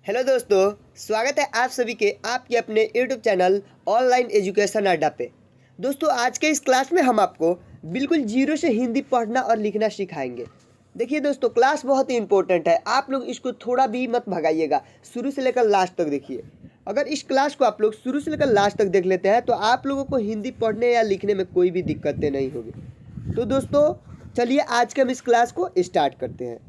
Hello दोस्तों, स्वागत है आप सभी के आपके अपने यूट्यूब चैनल ऑनलाइन एजुकेशन अड्डा पे। दोस्तों, आज के इस क्लास में हम आपको बिल्कुल जीरो से हिंदी पढ़ना और लिखना सिखाएंगे। देखिए दोस्तों, क्लास बहुत ही इंपॉर्टेंट है। आप लोग इसको थोड़ा भी मत भगाइएगा, शुरू से लेकर लास्ट तक देखिए। अगर इस क्लास को आप लोग शुरू से लेकर लास्ट तक देख लेते हैं तो आप लोगों को हिंदी पढ़ने या लिखने में कोई भी दिक्कतें नहीं होगी। तो दोस्तों चलिए आज के हम इस क्लास को स्टार्ट करते हैं।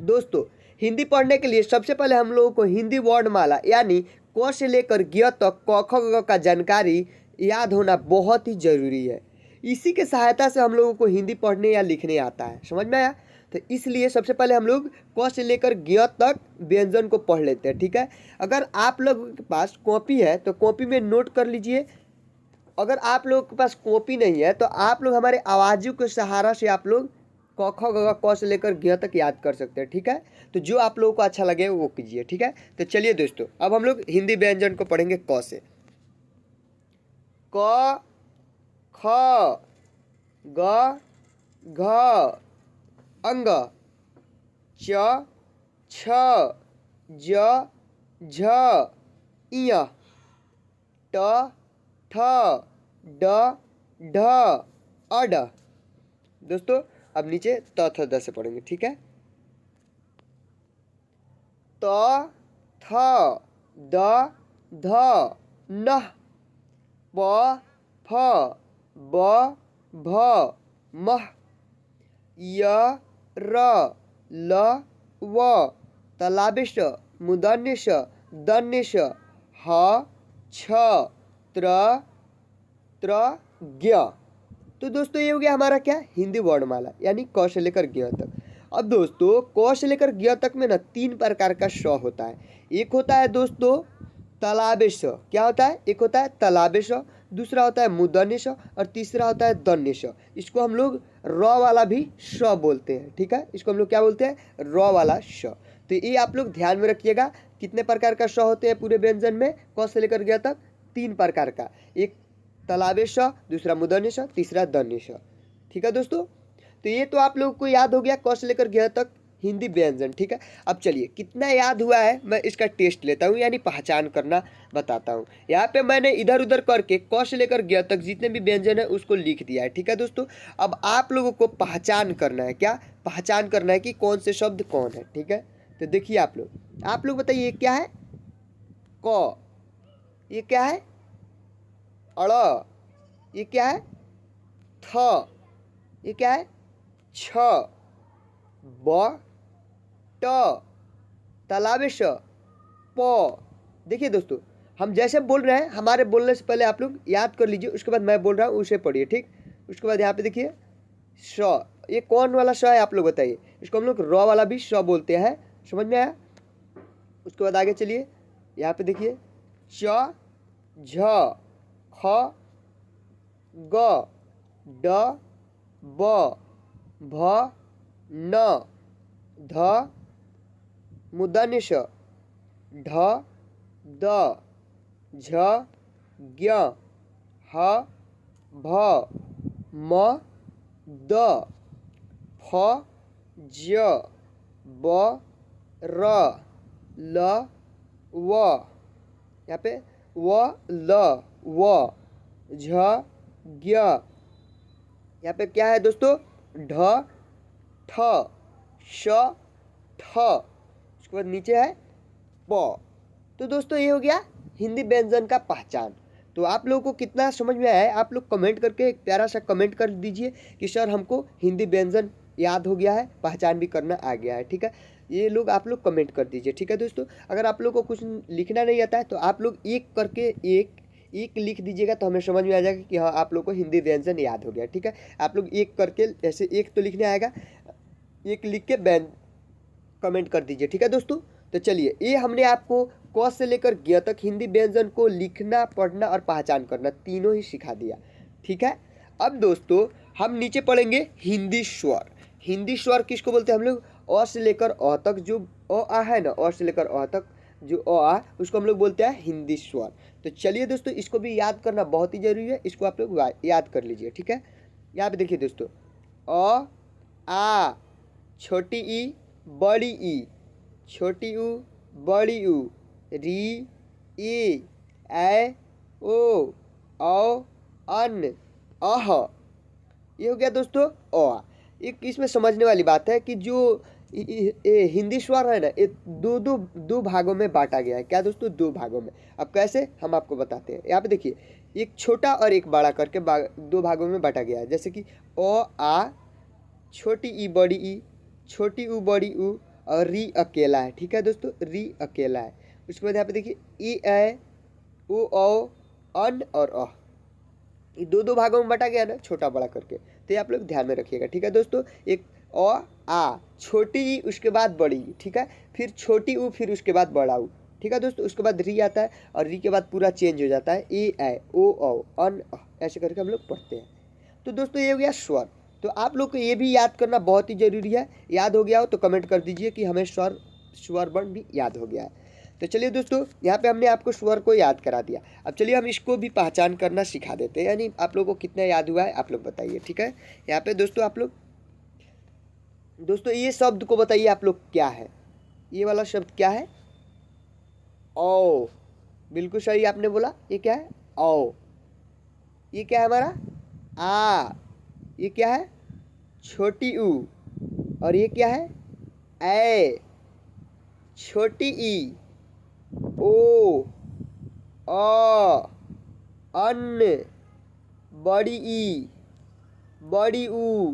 दोस्तों, हिंदी पढ़ने के लिए सबसे पहले हम लोगों को हिंदी वर्णमाला यानी क से लेकर ज्ञ तक क ख ग का जानकारी याद होना बहुत ही ज़रूरी है। इसी के सहायता से हम लोगों को हिंदी पढ़ने या लिखने आता है। समझ में आया? तो इसलिए सबसे पहले हम लोग क से लेकर ज्ञ तक व्यंजन को पढ़ लेते हैं। ठीक है, अगर आप लोगों के पास कॉपी है तो कॉपी में नोट कर लीजिए। अगर आप लोगों के पास कॉपी नहीं है तो आप लोग हमारे आवाज़ों के सहारा से आप लोग क ख ग क से लेकर ज्ञ तक याद कर सकते हैं। ठीक है, तो जो आप लोगों को अच्छा लगे वो कीजिए। ठीक है, तो चलिए दोस्तों, अब हम लोग हिंदी व्यंजन को पढ़ेंगे क से। क ख ग घ अंग च छ ज झ इय ट ठ ड ढ अड। दोस्तों अब नीचे त थ द से पढ़ेंगे। ठीक है, त थ द ध न प फ ब भ म य र ल व तलाबिश मुदनिश दनिश ह छ त्र त्र ज्ञ। तो दोस्तों ये हो गया हमारा क्या, हिंदी वर्णमाला यानी क से लेकर ज्ञ तक। अब दोस्तों क से लेकर ज्ञ तक में ना 3 प्रकार का श होता है। एक होता है दोस्तों तालाबे श। क्या होता है? एक होता है तालाबे श, दूसरा होता है मुदन्य श और तीसरा होता है दन्य श। इसको हम लोग र वाला भी श बोलते हैं। ठीक है, इसको हम लोग क्या बोलते हैं? र वाला श। तो ये आप लोग ध्यान में रखिएगा। कितने प्रकार का श होते हैं पूरे व्यंजन में? क से लेकर ज्ञ तक 3 प्रकार का। एक तालाबे श, दूसरा मुदन्य श, तीसरा दन्य श। ठीक है दोस्तों, तो ये तो आप लोगों को याद हो गया क से लेकर ज्ञ तक हिंदी व्यंजन। ठीक है, अब चलिए कितना याद हुआ है मैं इसका टेस्ट लेता हूँ यानी पहचान करना बताता हूँ। यहाँ पे मैंने इधर उधर करके क से लेकर ज्ञ तक जितने भी व्यंजन है उसको लिख दिया है। ठीक है दोस्तों, अब आप लोगों को पहचान करना है। क्या पहचान करना है कि कौन से शब्द कौन है। ठीक है, तो देखिए आप लोग बताइए ये क्या है? क। ये क्या है? अड़। ये क्या है? थ। ये क्या है? छ। ब ट तालाबे श प। देखिए दोस्तों, हम जैसे बोल रहे हैं हमारे बोलने से पहले आप लोग याद कर लीजिए, उसके बाद मैं बोल रहा हूँ उसे पढ़िए। ठीक, उसके बाद यहाँ पे देखिए श। ये कौन वाला श है आप लोग बताइए? इसको हम लोग र वाला भी श बोलते हैं। समझ में आया? उसके बाद आगे चलिए, यहाँ पे देखिए च झ ख ग ड ब भ न ध मुदन्य श ढ द झ ज्ञ ह भ म द फ ज ब र ल व। यहाँ पे व ल व झ ज्ञ। यहाँ पे क्या है दोस्तों? ढ ठ श ठ। उसके बाद नीचे है प। तो दोस्तों ये हो गया हिंदी व्यंजन का पहचान। तो आप लोगों को कितना समझ में आया है आप लोग कमेंट करके एक प्यारा सा कमेंट कर दीजिए कि सर हमको हिंदी व्यंजन याद हो गया है, पहचान भी करना आ गया है। ठीक है, ये लोग आप लोग कमेंट कर दीजिए। ठीक है दोस्तों, अगर आप लोग को कुछ लिखना नहीं आता है तो आप लोग एक करके एक लिख दीजिएगा तो हमें समझ में आ जाएगा कि हाँ आप लोग को हिंदी व्यंजन याद हो गया। ठीक है, आप लोग एक करके ऐसे एक तो लिखने आएगा, एक लिख के कमेंट कर दीजिए। ठीक है दोस्तों, तो चलिए ये हमने आपको क से लेकर ज्ञ तक हिंदी व्यंजन को लिखना, पढ़ना और पहचान करना तीनों ही सिखा दिया। ठीक है, अब दोस्तों हम नीचे पढ़ेंगे हिंदी स्वर। हिंदी स्वर किसको बोलते हैं हम लोग? अ से लेकर अ तक जो अ आ है ना, अ से लेकर अ तक जो अ आ उसको हम लोग बोलते हैं हिंदी स्वर। तो चलिए दोस्तों इसको भी याद करना बहुत ही जरूरी है, इसको आप लोग याद कर लीजिए। ठीक है, यहाँ पे देखिए दोस्तों अ आ छोटी ई बड़ी ई, छोटी ऊ बड़ी ऊ, री, ई, ए, ओ, औ, अन, अह। ये हो गया दोस्तों अ। एक इसमें समझने वाली बात है कि जो हिंदी स्वर है ना, ये दो भागों में बांटा गया है। क्या दोस्तों? दो भागों में। अब कैसे, हम आपको बताते हैं। यहाँ पे देखिए, एक छोटा और एक बड़ा करके दो भागों में बांटा गया है। जैसे कि ओ, आ, छोटी ई, बड़ी ई, छोटी ऊ, बड़ी ऊ, और री अकेला है। ठीक है दोस्तों, री अकेला है। उसके बाद यहाँ पे देखिए ई, ए, उ, औ, अन और अ। ये दो भागों में बांटा गया ना, छोटा बड़ा करके। तो ये आप लोग ध्यान में रखिएगा। ठीक है दोस्तों, एक अ, आ, छोटी ई, उसके बाद बड़ी ई, ठीक है, फिर छोटी ऊ, फिर उसके बाद बड़ा ऊ। ठीक है दोस्तों, उसके बाद री आता है और री के बाद पूरा चेंज हो जाता है, ए, ए, ओ, औ, अन, अ, ऐसे करके हम लोग पढ़ते हैं। तो दोस्तों ये हो गया स्वर। तो आप लोग को ये भी याद करना बहुत ही जरूरी है। याद हो गया हो तो कमेंट कर दीजिए कि हमें स्वर वर्ण भी याद हो गया है। तो चलिए दोस्तों, यहाँ पे हमने आपको स्वर को याद करा दिया। अब चलिए हम इसको भी पहचान करना सिखा देते हैं, यानी आप लोगों को कितना याद हुआ है आप लोग बताइए। ठीक है, यहाँ पे दोस्तों आप लोग दोस्तों ये शब्द को बताइए आप लोग क्या है। ये वाला शब्द क्या है? ओ, बिल्कुल सही आपने बोला। ये क्या है? ओ। ये क्या है हमारा? आ। ये क्या है? छोटी ऊ। और ये क्या है? ए। छोटी ई, ओ, अ, अन, बड़ी ई, बड़ी ऊ,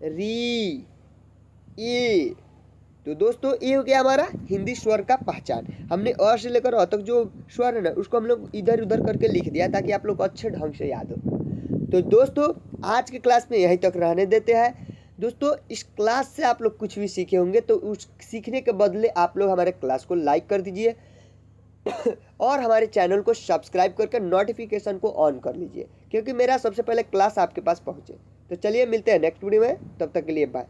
री, ई। तो दोस्तों ये हो गया हमारा हिंदी स्वर का पहचान। हमने अ से लेकर अ तक जो स्वर है ना, उसको हम लोग इधर उधर करके लिख दिया ताकि आप लोग को अच्छे ढंग से याद हो। तो दोस्तों आज के क्लास में यहीं तक रहने देते हैं। दोस्तों इस क्लास से आप लोग कुछ भी सीखे होंगे तो उस सीखने के बदले आप लोग हमारे क्लास को लाइक कर दीजिए और हमारे चैनल को सब्सक्राइब करके नोटिफिकेशन को ऑन कर लीजिए, क्योंकि मेरा सबसे पहले क्लास आपके पास पहुंचे। तो चलिए मिलते हैं नेक्स्ट वीडियो में, तब तक के लिए बाय।